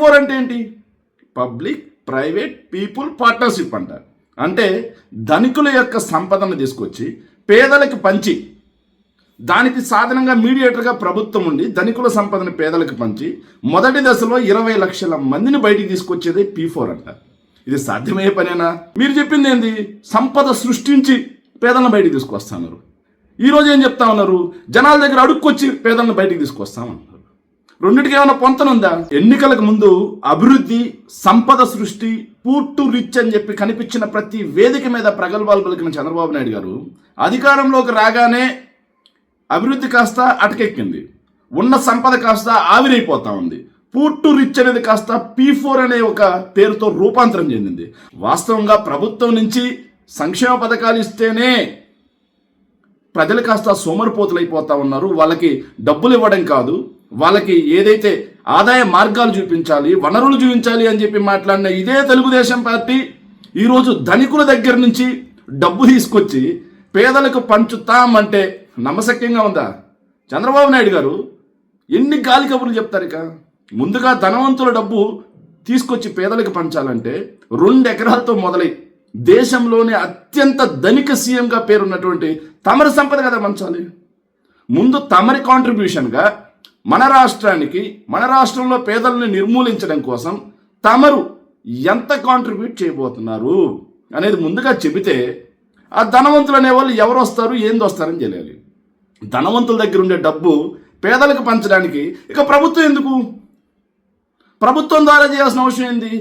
P4 అంటే ఏంటి? Public private people partnership అంట. అంటే ధనికుల యొక్క సంపదను తీసుకొచ్చి పేదలకు పంచి, దానికి సాధనంగా మీడియేటర్గా ప్రభుత్వం ఉండి ధనికుల సంపదను పేదలకు పంచి మొదటి దశలో 20 లక్షల మందిని బయటికి తీసుకొచ్చేది P4 అంట. ఇది సాధ్యమయ్యే పనేనా? మీరు చెప్పింది ఏంది? సంపద సృష్టించి పేదలను బయటికి తీసుకొస్తున్నారు. ఈరోజు ఏం చెప్తా ఉన్నారు? జనాల దగ్గర అడుక్కొచ్చి పేదలను బయటికి తీసుకొస్తామన్నారు. రెండింటికి ఏమైనా పొంతనుందా? ఎన్నికలకు ముందు అభివృద్ధి, సంపద సృష్టి, పూర్ టు రిచ్ అని చెప్పి కనిపించిన ప్రతి వేదిక మీద ప్రగల్భాలు పలికిన చంద్రబాబు నాయుడు గారు అధికారంలోకి రాగానే అభివృద్ధి కాస్త అటకెక్కింది, ఉన్న సంపద కాస్త ఆవిరైపోతా ఉంది. పూర్ టు రిచ్ అనేది కాస్త P4 అనే ఒక పేరుతో రూపాంతరం చెందింది. వాస్తవంగా ప్రభుత్వం నుంచి సంక్షేమ పథకాలు ఇస్తేనే ప్రజలు కాస్త సోమరిపోతులైపోతా ఉన్నారు. వాళ్ళకి డబ్బులు ఇవ్వడం కాదు, వాళ్ళకి ఏదైతే ఆదాయ మార్గాలు చూపించాలి, వనరులు చూపించాలి అని చెప్పి మాట్లాడిన ఇదే తెలుగుదేశం పార్టీ ఈరోజు ధనికుల దగ్గర నుంచి డబ్బు తీసుకొచ్చి పేదలకు పంచుతామంటే నమ్మశక్యంగా ఉందా? చంద్రబాబు నాయుడు గారు ఎన్ని గాలి కబుర్లు చెప్తారు. ఇక ముందుగా ధనవంతుల డబ్బు తీసుకొచ్చి పేదలకు పంచాలంటే 2 ఎకరాలతో మొదలై దేశంలోనే అత్యంత ధనిక సీఎంగా పేరున్నటువంటి తమరి సంపద కదా పంచాలి. ముందు తమరి కాంట్రిబ్యూషన్గా మన రాష్ట్రానికి, మన రాష్ట్రంలో పేదలను నిర్మూలించడం కోసం తమరు ఎంత కాంట్రిబ్యూట్ చేయబోతున్నారు అనేది ముందుగా చెబితే ఆ ధనవంతులు అనేవాళ్ళు ఎవరు వస్తారు, ఏంది వస్తారని తెలియాలి. ధనవంతుల దగ్గర ఉండే డబ్బు పేదలకు పంచడానికి ఇక ప్రభుత్వం ఎందుకు? ప్రభుత్వం ద్వారా చేయాల్సిన అవసరం ఏంది?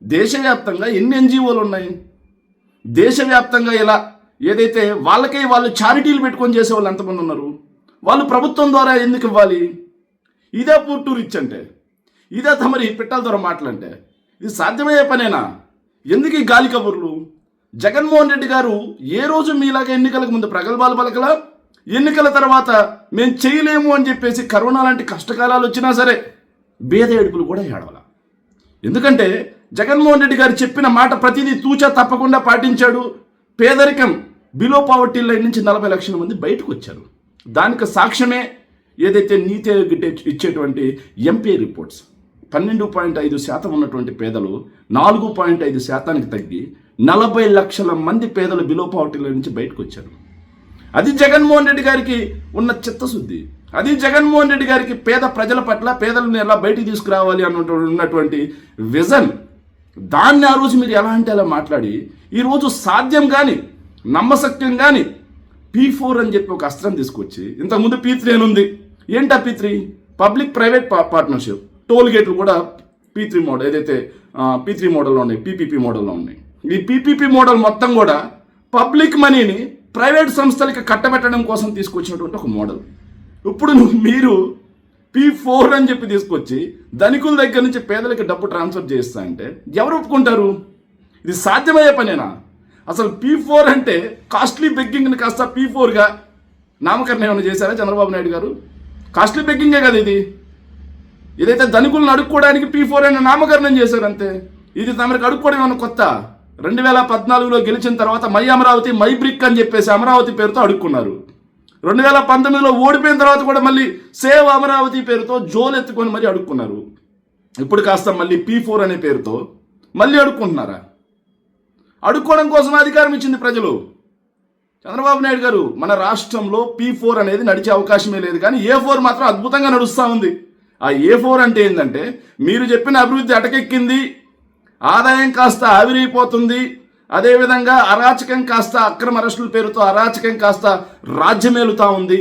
దేశవ్యాప్తంగా ఎన్ని NGOలు ఉన్నాయి? దేశవ్యాప్తంగా ఇలా ఏదైతే వాళ్ళకే వాళ్ళు చారిటీలు పెట్టుకొని చేసే వాళ్ళు ఎంతమంది ఉన్నారు? వాళ్ళు ప్రభుత్వం ద్వారా ఎందుకు ఇవ్వాలి? ఇదే పూర్ టు రిచ్ అంటే, ఇదే తమరి పిట్టల ద్వారా మాటలంటే ఇది సాధ్యమయ్యే పనేనా? ఎందుకు ఈ గాలి కబుర్లు? జగన్మోహన్ రెడ్డి గారు ఏ రోజు మీలాగా ఎన్నికలకు ముందు ప్రగల్భాలు పలకలా, ఎన్నికల తర్వాత మేము చేయలేము అని చెప్పేసి కరోనా లాంటి కష్టకాలాలు వచ్చినా సరే బేద ఏడుపులు కూడా ఏడవల. ఎందుకంటే జగన్మోహన్ రెడ్డి గారు చెప్పిన మాట ప్రతిదీ తూచా తప్పకుండా పాటించాడు. పేదరికం బిలో పావర్టీ లైన్ నుంచి 40 లక్షల మంది బయటకు వచ్చారు. దానికి సాక్ష్యమే ఏదైతే నీతి ఇచ్చేటువంటి ఎంపీ రిపోర్ట్స్. 12.5% ఉన్నటువంటి పేదలు 4.5% తగ్గి 40 లక్షల మంది పేదలు బిలో పావర్టీ లైన్ నుంచి బయటకు వచ్చారు. అది జగన్మోహన్ రెడ్డి గారికి ఉన్న చిత్తశుద్ధి. అది జగన్మోహన్ రెడ్డి గారికి పేద ప్రజల పట్ల పేదలను ఎలా బయటికి తీసుకురావాలి ఉన్నటువంటి విజన్. దాన్ని ఆ రోజు మీరు ఎలా అంటే అలా మాట్లాడి ఈరోజు సాధ్యం కానీ నమ్మశక్యం కానీ P4 అని చెప్పి ఒక అస్త్రం తీసుకొచ్చి, ఇంతకుముందు P3 అని ఉంది. ఏంటా P3? Public private partnership. Toll గేట్లు కూడా P3 మోడల్, ఏదైతే P3 మోడల్లో ఉన్నాయి, PPP మోడల్లో ఉన్నాయి. ఈ PPP మోడల్ మొత్తం కూడా పబ్లిక్ మనీని ప్రైవేట్ సంస్థలకి కట్టబెట్టడం కోసం తీసుకొచ్చినటువంటి ఒక మోడల్. ఇప్పుడు మీరు P4 అని చెప్పి తీసుకొచ్చి ధనికుల దగ్గర నుంచి పేదలకి డబ్బు ట్రాన్స్ఫర్ చేస్తా అంటే ఎవరు ఒప్పుకుంటారు? ఇది సాధ్యమయ్యే పనేనా? అసలు P4 అంటే కాస్ట్లీ బెగ్గింగ్ని కాస్త P4గా నామకరణం ఏమైనా చేశారా చంద్రబాబు నాయుడు గారు? కాస్ట్లీ బెగ్గింగే కదా ఇది. ఏదైతే ధనికులను అడుక్కోవడానికి P4 అని నామకరణం చేశారు అంతే. ఇది తమరికి అడుక్కోవడం ఏమైనా కొత్త? 2014లో గెలిచిన తర్వాత మై అమరావతి, మై బ్రిక్ అని చెప్పేసి అమరావతి పేరుతో అడుక్కున్నారు. 2019లో ఓడిపోయిన తర్వాత కూడా మళ్ళీ సేవ్ అమరావతి పేరుతో జోలెత్తుకొని మరీ అడుక్కున్నారు. ఇప్పుడు కాస్త మళ్ళీ P4 అనే పేరుతో మళ్ళీ అడుక్కుంటున్నారా? అడుక్కోవడం కోసం అధికారం ఇచ్చింది ప్రజలు. చంద్రబాబు నాయుడు గారు, మన రాష్ట్రంలో P4 అనేది నడిచే అవకాశమే లేదు, కానీ A4 మాత్రం అద్భుతంగా నడుస్తూ ఉంది. ఆ A4 అంటే ఏంటంటే, మీరు చెప్పిన అభివృద్ధి అటకెక్కింది, ఆదాయం కాస్త ఆవిరైపోతుంది, అదేవిధంగా అరాచకం కాస్త అక్రమ అరెస్టుల పేరుతో అరాచకం కాస్త రాజ్యమేలుతా ఉంది.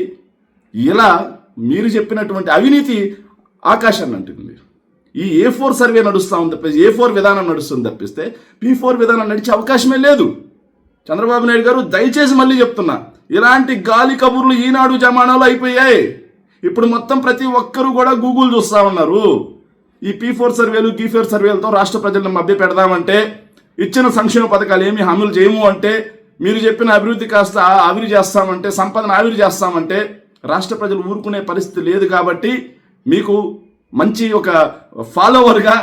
ఇలా మీరు చెప్పినటువంటి అవినీతి ఆకాశాన్ని అంటుంది. ఈ A4 సర్వే నడుస్తూ ఉంది తప్పిస్తే, A4 విధానం నడుస్తుంది తప్పిస్తే P4 విధానం నడిచే అవకాశమే లేదు. చంద్రబాబు నాయుడు గారు, దయచేసి మళ్ళీ చెప్తున్నా, ఇలాంటి గాలి కబుర్లు ఈనాడు జమానాలో అయిపోయాయి. ఇప్పుడు మొత్తం ప్రతి ఒక్కరూ కూడా గూగుల్ చూస్తూ ఉన్నారు. ఈ P4 సర్వేలు, G4 సర్వేలతో రాష్ట్ర ప్రజలను మభ్య పెడదామంటే, ఇచ్చిన సంక్షేమ పథకాలు ఏమి హామీలు చేయము అంటే, మీరు చెప్పిన అభివృద్ధి కాస్త ఆవిరి చేస్తామంటే, సంపదను ఆవిరి చేస్తామంటే రాష్ట్ర ప్రజలు ఊరుకునే పరిస్థితి లేదు. కాబట్టి మీకు మంచి ఒక ఫాలోవర్గా,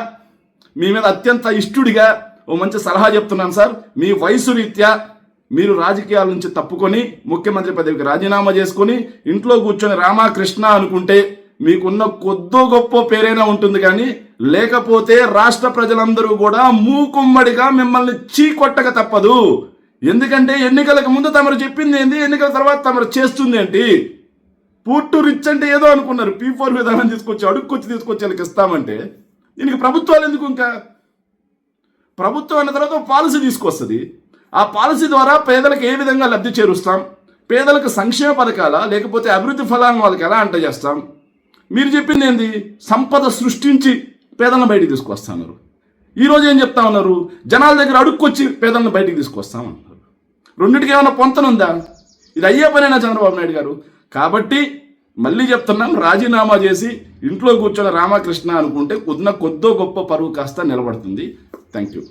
మీ మీద అత్యంత ఇష్టుడిగా ఓ మంచి సలహా చెప్తున్నాను సార్. మీ వయసు రీత్యా మీరు రాజకీయాల నుంచి తప్పుకొని ముఖ్యమంత్రి పదవికి రాజీనామా చేసుకొని ఇంట్లో కూర్చొని రామకృష్ణ అనుకుంటే మీకున్న కొద్దో గొప్ప పేరైనా ఉంటుంది, కానీ లేకపోతే రాష్ట్ర ప్రజలందరూ కూడా మూకుమ్మడిగా మిమ్మల్ని చీకొట్టక తప్పదు. ఎందుకంటే ఎన్నికలకు ముందు తమరు చెప్పింది ఏంటి, ఎన్నికల తర్వాత తమరు చేస్తుంది ఏంటి? పూర్టు రిచ్ అంటే ఏదో అనుకున్నారు, P4 విధానం తీసుకొచ్చి అడుక్కొచ్చి తీసుకొచ్చి వాళ్ళకి ఇస్తామంటే దీనికి ప్రభుత్వాలు ఎందుకు? ఇంకా ప్రభుత్వం అన్న తర్వాత పాలసీ తీసుకొస్తుంది. ఆ పాలసీ ద్వారా పేదలకు ఏ విధంగా లబ్ధి చేరుస్తాం, పేదలకు సంక్షేమ పథకాల లేకపోతే అభివృద్ధి ఫలాలను వాళ్ళకి ఎలా అంటజేస్తాం? మీరు చెప్పింది ఏంది? సంపద సృష్టించి పేదలను బయటికి తీసుకొస్తున్నారు. ఈరోజు ఏం చెప్తా ఉన్నారు? జనాల దగ్గర అడుక్కొచ్చి పేదలను బయటికి తీసుకొస్తామన్నారు. రెండింటికి ఏమైనా పొంతనుందా? ఇది అయ్యే పనేనా చంద్రబాబు నాయుడు గారు? కాబట్టి మళ్ళీ చెప్తున్నాం, రాజీనామా చేసి ఇంట్లో కూర్చొని రామకృష్ణ అనుకుంటే కొద్దో గొప్ప పరువు కాస్త నిలబడుతుంది. Thank you.